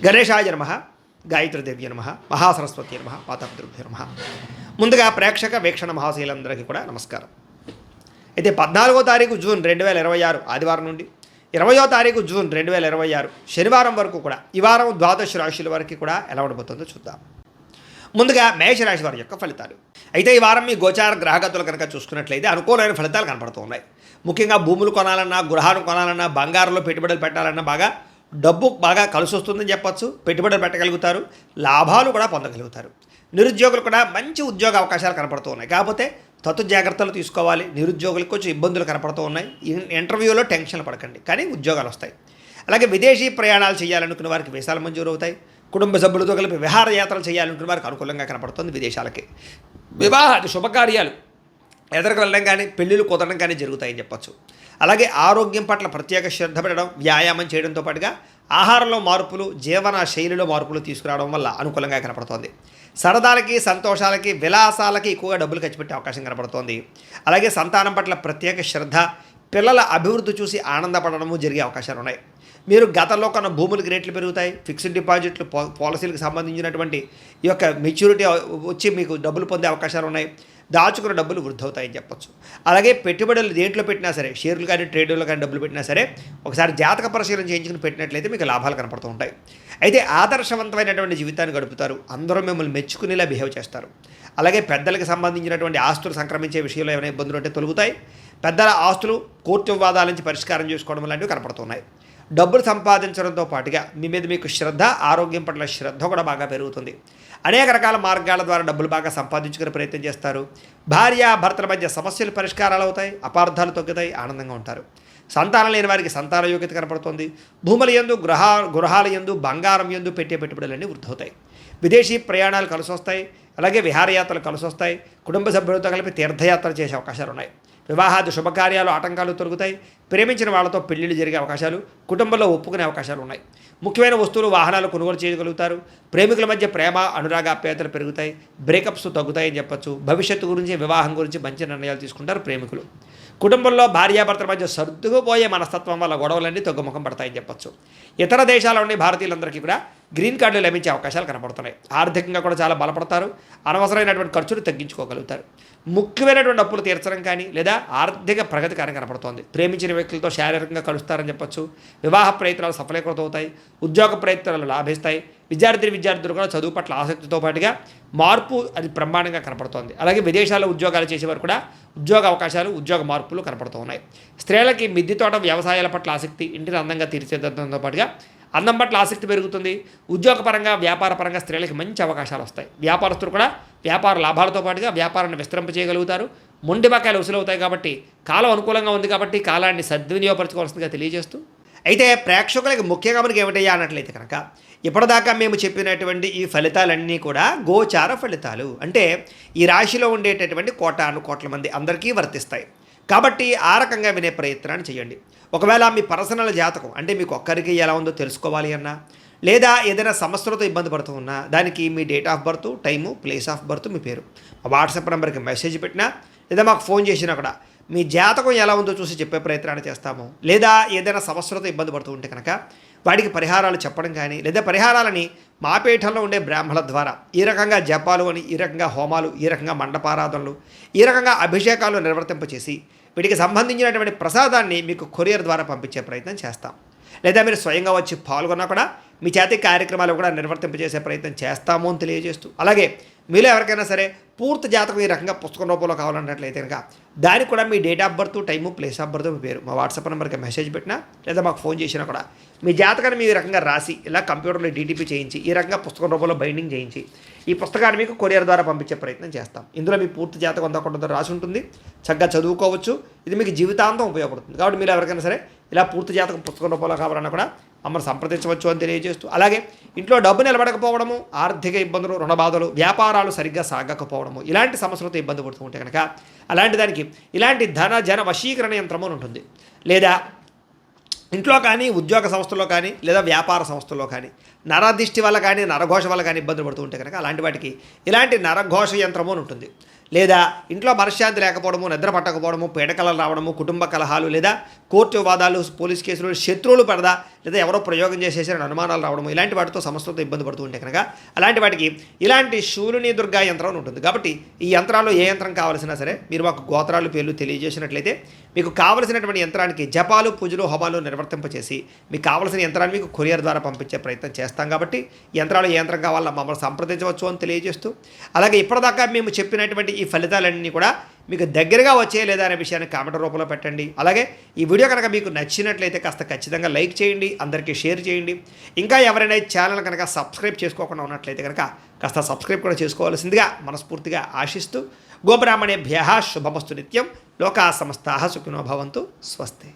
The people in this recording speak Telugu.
గణేశాయ నమః, గాయత్రీదేవ్య నమః, మహాసరస్వతి నమః, మాతాపితృభ్యో నమః. ముందుగా ప్రేక్షక వీక్షణ మహాశీలందరికీ కూడా నమస్కారం. అయితే 14వ తారీఖు జూన్ 2026 ఆదివారం నుండి 20వ తారీఖు జూన్ 2026 శనివారం వరకు కూడా ఈ వారం ద్వాదశ రాశుల వరకు కూడా ఎలా ఉండబోతుందో చూద్దాం. ముందుగా మేషరాశి వారి యొక్క ఫలితాలు. అయితే ఈ వారం మీ గోచార గ్రహగతులు కనుక చూసుకున్నట్లయితే అనుకూలమైన ఫలితాలు కనపడుతూ ఉన్నాయి. ముఖ్యంగా భూములు కొనాలన్నా, గృహాలు కొనాలన్నా, బంగారంలో పెట్టుబడులు పెట్టాలన్నా డబ్బు బాగా కలిసి వస్తుందని చెప్పచ్చు. పెట్టుబడులు పెట్టగలుగుతారు, లాభాలు కూడా పొందగలుగుతారు. నిరుద్యోగులు కూడా మంచి ఉద్యోగ అవకాశాలు కనపడుతూ ఉన్నాయి. కాకపోతే జాగ్రత్తలు తీసుకోవాలి. నిరుద్యోగులకు కొంచెం ఇబ్బందులు కనపడుతూ ఉన్నాయి. ఇంటర్వ్యూలో టెన్షన్లు పడకండి, కానీ ఉద్యోగాలు వస్తాయి. అలాగే విదేశీ ప్రయాణాలు చేయాలనుకున్న వారికి వీసాలు మంజూరు అవుతాయి. కుటుంబ సభ్యులతో కలిపి విహారయాత్రలు చేయాలనుకున్న వారికి అనుకూలంగా కనపడుతుంది. విదేశాలకి వివాహాది శుభకార్యాలు ఎదురుకు వెళ్ళడం కానీ, పెళ్ళిళ్ళు కుదరడం కానీ జరుగుతాయని చెప్పచ్చు. అలాగే ఆరోగ్యం పట్ల ప్రత్యేక శ్రద్ధ పెట్టడం, వ్యాయామం చేయడంతో పాటుగా ఆహారంలో మార్పులు, జీవన శైలిలో మార్పులు తీసుకురావడం వల్ల అనుకూలంగా కనపడుతోంది. సరదాలకి, సంతోషాలకి, విలాసాలకి ఎక్కువగా డబ్బులు ఖర్చు పెట్టే అవకాశం కనపడుతోంది. అలాగే సంతానం పట్ల ప్రత్యేక శ్రద్ధ, పిల్లల అభివృద్ధి చూసి ఆనందపడడము జరిగే అవకాశాలు ఉన్నాయి. మీరు గతంలో కొన్న భూములకి రేట్లు పెరుగుతాయి. ఫిక్స్డ్ డిపాజిట్లు, పాలసీలకు సంబంధించినటువంటి ఈ యొక్క మెచ్యూరిటీ వచ్చి మీకు డబ్బులు పొందే అవకాశాలు ఉన్నాయి. దాచుకున్న డబ్బులు వృద్ధి అవుతాయని చెప్పచ్చు. అలాగే పెట్టుబడులు దేంట్లో పెట్టినా సరే, షేర్లు కానీ ట్రేడుల్లో కానీ డబ్బులు పెట్టినా సరే ఒకసారి జాతక పరిశీలన చేయించుకుని పెట్టినట్లయితే మీకు లాభాలు కనపడుతూ ఉంటాయి. అయితే ఆదర్శవంతమైనటువంటి జీవితాన్ని గడుపుతారు. అందరూ మిమ్మల్ని మెచ్చుకునేలా బిహేవ్ చేస్తారు. అలాగే పెద్దలకు సంబంధించినటువంటి ఆస్తులు సంక్రమించే విషయంలో ఏమైనా ఇబ్బందులు ఉంటే తొలుగుతాయి. పెద్దల ఆస్తులు కోర్టు వివాదాల నుంచి పరిష్కారం చేసుకోవడం లాంటివి కనపడుతున్నాయి. డబ్బులు సంపాదించడంతో పాటుగా మీ మీద మీకు శ్రద్ధ, ఆరోగ్యం పట్ల శ్రద్ధ కూడా బాగా పెరుగుతుంది. అనేక రకాల మార్గాల ద్వారా డబ్బులు బాగా సంపాదించుకునే ప్రయత్నం చేస్తారు. భార్య భర్తల మధ్య సమస్యలు పరిష్కారాలు అవుతాయి. అపార్థాలు తగ్గుతాయి. ఆనందంగా ఉంటారు. సంతానం లేని వారికి సంతాన యోగ్యత కనపడుతుంది. భూముల యందు, గృహాల యందు, బంగారం యందు పెట్టే పెట్టుబడులన్నీ వృద్ధి అవుతాయి. విదేశీ ప్రయాణాలు కలిసి వస్తాయి. అలాగే విహారయాత్రలు కలిసి వస్తాయి. కుటుంబ సభ్యులతో కలిపి తీర్థయాత్రలు చేసే అవకాశాలు ఉన్నాయి. వివాహాది శుభకార్యాలు, ఆటంకాలు తొలగుతాయి. ప్రేమించిన వాళ్ళతో పెళ్లిళ్ళు జరిగే అవకాశాలు, కుటుంబంలో ఒప్పుకునే అవకాశాలు ఉన్నాయి. ముఖ్యమైన వస్తువులు, వాహనాలు కొనుగోలు చేయగలుగుతారు. ప్రేమికుల మధ్య ప్రేమ, అనురాగాప్యాయతలు పెరుగుతాయి. బ్రేకప్స్ తగ్గుతాయని చెప్పచ్చు. భవిష్యత్తు గురించి, వివాహం గురించి మంచి నిర్ణయాలు తీసుకుంటారు ప్రేమికులు. కుటుంబంలో భార్యాభర్తల మధ్య సర్దుకుపోయే మనస్తత్వం వల్ల గొడవలన్నీ తగ్గుముఖం పడతాయని చెప్పచ్చు. ఇతర దేశాల నుండి భారతీయులందరికీ కూడా గ్రీన్ కార్డులు లభించే అవకాశాలు కనపడుతున్నాయి. ఆర్థికంగా కూడా చాలా బలపడతారు. అనవసరమైనటువంటి ఖర్చులు తగ్గించుకోగలుగుతారు. ముఖ్యమైనటువంటి అప్పులు తీర్చడం కానీ లేదా ఆర్థిక ప్రగతి కానీ కనపడుతోంది. ప్రేమించిన వ్యక్తులతో శారీరకంగా కలుస్తారని చెప్పచ్చు. వివాహ ప్రయత్నాలు సఫలీకృతమవుతాయి. ఉద్యోగ ప్రయత్నాలు లాభిస్తాయి. విద్యార్థులు కూడా చదువు పట్ల ఆసక్తితో పాటుగా మార్పు అది బ్రహ్మాండంగా కనపడుతోంది. అలాగే విదేశాల్లో ఉద్యోగాలు చేసేవారు కూడా ఉద్యోగ అవకాశాలు, ఉద్యోగ మార్పులు కనపడుతూ ఉన్నాయి. స్త్రీలకి మిద్దె తోట, వ్యవసాయాల పట్ల ఆసక్తి, ఇంటిని అందంగా తీర్చిదిద్దడంతో పాటుగా అందం పట్ల ఆసక్తి పెరుగుతుంది. ఉద్యోగపరంగా, వ్యాపారపరంగా స్త్రీలకి మంచి అవకాశాలు వస్తాయి. వ్యాపారస్తులు కూడా వ్యాపార లాభాలతో పాటుగా వ్యాపారాన్ని విస్తరింప చేయగలుగుతారు. మొండి బకాయిలు వసూలవుతాయి. కాబట్టి కాలం అనుకూలంగా ఉంది కాబట్టి కాలాన్ని సద్వినియోగపరచుకోవాల్సిందిగా తెలియజేస్తూ, అయితే ప్రేక్షకులకి ముఖ్యంగా మనకి ఏమిటయ్యా అన్నట్లయితే కనుక ఇప్పటిదాకా మేము చెప్పినటువంటి ఈ ఫలితాలన్నీ కూడా గోచార ఫలితాలు. అంటే ఈ రాశిలో ఉండేటటువంటి కోట్ల మంది అందరికీ వర్తిస్తాయి. కాబట్టి ఆ రకంగా వినే ప్రయత్నాన్ని చేయండి. ఒకవేళ మీ పర్సనల్ జాతకం అంటే మీకు ఒక్కరికి ఎలా ఉందో తెలుసుకోవాలి అన్నా, లేదా ఏదైనా సమస్యలతో ఇబ్బంది పడుతూ ఉన్నా దానికి మీ date of birth, time, place of birth, మీ పేరు మా వాట్సాప్ నెంబర్కి మెసేజ్ పెట్టినా లేదా మాకు ఫోన్ చేసినా కూడా మీ జాతకం ఎలా ఉందో చూసి చెప్పే ప్రయత్నాన్ని చేస్తాము. లేదా ఏదైనా సమస్యలతో ఇబ్బంది పడుతూ ఉంటే కనుక వాటికి పరిహారాలు చెప్పడం కానీ, లేదా పరిహారాలని మా పీఠంలో ఉండే బ్రాహ్మణుల ద్వారా ఈ రకంగా జపాలు అని, ఈ రకంగా హోమాలు, ఈ రకంగా మండపారాధనలు, ఈ రకంగా అభిషేకాలు నిర్వర్తింపచేసి వీటికి సంబంధించినటువంటి ప్రసాదాన్ని మీకు కొరియర్ ద్వారా పంపించే ప్రయత్నం చేస్తాం. లేదా మీరు స్వయంగా వచ్చి పాల్గొన్నా కూడా మీ చేతి కార్యక్రమాలు కూడా నిర్వర్తింపజేసే ప్రయత్నం చేస్తాము అని తెలియజేస్తూ, అలాగే మీలో ఎవరికైనా సరే పూర్తి జాతకం ఈ రకంగా పుస్తకం రూపంలో కావాలన్నట్లయితే కనుక దానికి కూడా మీ date of birth, time, place of birth, మీ పేరు మా వాట్సాప్ నెంబర్కి మెసేజ్ పెట్టినా లేదా మాకు ఫోన్ చేసినా కూడా మీ జాతకాన్ని మీ రకంగా రాసి ఇలా కంప్యూటర్లో డీటీపీ చేయించి ఈ రకంగా పుస్తకం రూపంలో బైండింగ్ చేయించి ఈ పుస్తకాన్ని మీకు కొరియర్ ద్వారా పంపించే ప్రయత్నం చేస్తాం. ఇందులో మీ పూర్తి జాతకం అంతా కొంత రాసి ఉంటుంది. చక్కగా చదువుకోవచ్చు. ఇది మీకు జీవితాంతం ఉపయోగపడుతుంది. కాబట్టి మీరు ఎవరికైనా సరే ఇలా పూర్తి జాతకం పుస్తకం రూపంలో కావాలన్నా కూడా మమ్మల్ని సంప్రదించవచ్చు అని తెలియజేస్తూ, అలాగే ఇంట్లో డబ్బు నిలబడకపోవడము, ఆర్థిక ఇబ్బందులు, రుణ బాధలు, వ్యాపారాలు సరిగ్గా సాగకపోవడము, ఇలాంటి సమస్యలతో ఇబ్బంది పడుతూ ఉంటే కనుక అలాంటి దానికి ఇలాంటి జన వశీకరణ యంత్రము ఉంటుంది. లేదా ఇంట్లో కానీ, ఉద్యోగ సంస్థల్లో కానీ, లేదా వ్యాపార సంస్థల్లో కానీ నరదిష్టి వల్ల కానీ, నరఘోష వల్ల కానీ ఇబ్బందులు పడుతూ ఉంటే కనుక అలాంటి వాటికి ఇలాంటి నరఘోష యంత్రము అని ఉంటుంది. లేదా ఇంట్లో మనశ్శాంతి లేకపోవడము, నిద్ర పట్టకపోవడము, పీడకలలు రావడము, కుటుంబ కలహాలు, లేదా కోర్టు వివాదాలు, పోలీస్ కేసులు, శత్రువులు పడదా, లేదా ఎవరో ప్రయోగం చేసేసారని అనుమానాలు రావడము, ఇలాంటి వాటితో సమస్యలతో ఇబ్బంది పడుతూ ఉంటే కనుక అలాంటి వాటికి ఇలాంటి శూలిని దుర్గా యంత్రం అని ఉంటుంది. కాబట్టి ఈ యంత్రాల్లో ఏ యంత్రం కావాల్సినా సరే మీరు మాకు గోత్రాలు పేర్లు తెలియజేసినట్లయితే మీకు కావలసినటువంటి యంత్రానికి జపాలు, పూజలు, హోమాలు నిర్వర్తింపచేసి మీకు కావలసిన యంత్రాన్ని మీకు కొరియర్ ద్వారా పంపించే ప్రయత్నం చేస్తాం. కాబట్టి ఈ యంత్రాలు ఏ యంత్రం కావాలో మమ్మల్ని సంప్రదించవచ్చు అని తెలియజేస్తూ, అలాగే ఇప్పటిదాకా మేము చెప్పినటువంటి ఈ ఫలితాలన్నీ కూడా మీకు దగ్గరగా వచ్చే లేదా అనే విషయాన్ని కామెంట్ రూపంలో పెట్టండి. అలాగే ఈ వీడియో కనుక మీకు నచ్చినట్లయితే కాస్త ఖచ్చితంగా లైక్ చేయండి, అందరికీ షేర్ చేయండి. ఇంకా ఎవరైనా ఛానల్ కనుక సబ్స్క్రైబ్ చేసుకోకుండా ఉన్నట్లయితే కనుక కాస్త సబ్స్క్రైబ్ కూడా చేసుకోవాల్సిందిగా మనస్ఫూర్తిగా ఆశిస్తూ, గోబ్రాహ్మణేభ్యః శుభమస్తు నిత్యం, లోకా సమస్తాః సుఖినో భవంతు, స్వస్తి.